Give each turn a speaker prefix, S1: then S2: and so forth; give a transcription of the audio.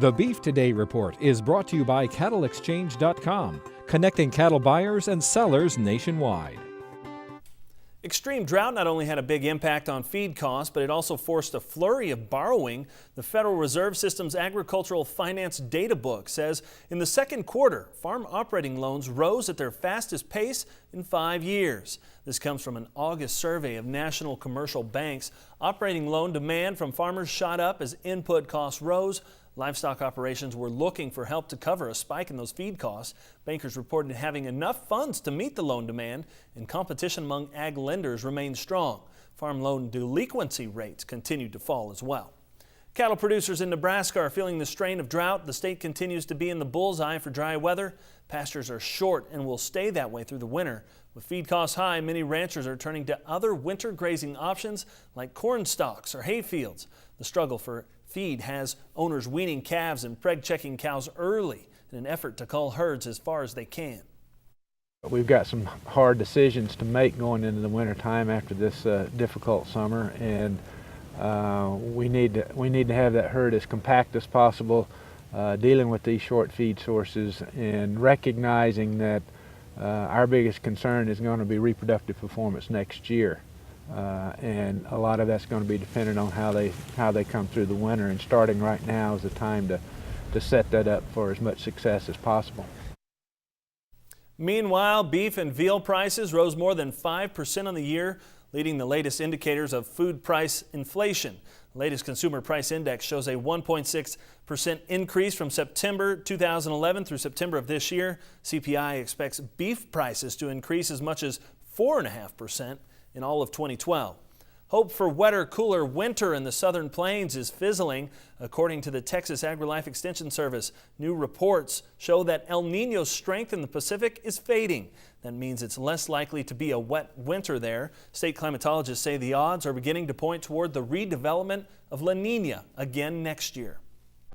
S1: The Beef Today report is brought to you by CattleExchange.com, connecting cattle buyers and sellers nationwide.
S2: Extreme drought not only had a big impact on feed costs, but it also forced a flurry of borrowing. The Federal Reserve System's Agricultural Finance Data Book says in the second quarter, farm operating loans rose at their fastest pace in 5 years. This comes from an August survey of national commercial banks. Operating loan demand from farmers shot up as input costs rose. Livestock operations were looking for help to cover a spike in those feed costs. Bankers reported having enough funds to meet the loan demand, and competition among ag lenders remained strong. Farm loan delinquency rates continued to fall as well. Cattle producers in Nebraska are feeling the strain of drought. The state continues to be in the bullseye for dry weather. Pastures are short and will stay that way through the winter. With feed costs high, many ranchers are turning to other winter grazing options like corn stalks or hay fields. The struggle for feed has owners weaning calves and preg-checking cows early in an effort to cull herds as far as they can.
S3: We've got some hard decisions to make going into the winter time after this difficult summer, and we need to have that herd as compact as possible, dealing with these short feed sources and recognizing that our biggest concern is going to be reproductive performance next year. And a lot of that's going to be dependent on how they come through the winter, and starting right now is the time to set that up for as much success as possible.
S2: Meanwhile, beef and veal prices rose more than 5% on the year, leading the latest indicators of food price inflation. The latest consumer price index shows a 1.6% increase from September 2011 through September of this year. CPI expects beef prices to increase as much as 4.5% in all of 2012. Hope for wetter, cooler winter in the southern plains is fizzling. According to the Texas AgriLife Extension Service, new reports show that El Niño's strength in the Pacific is fading. That means it's less likely to be a wet winter there. State climatologists say the odds are beginning to point toward the redevelopment of La Niña again next year.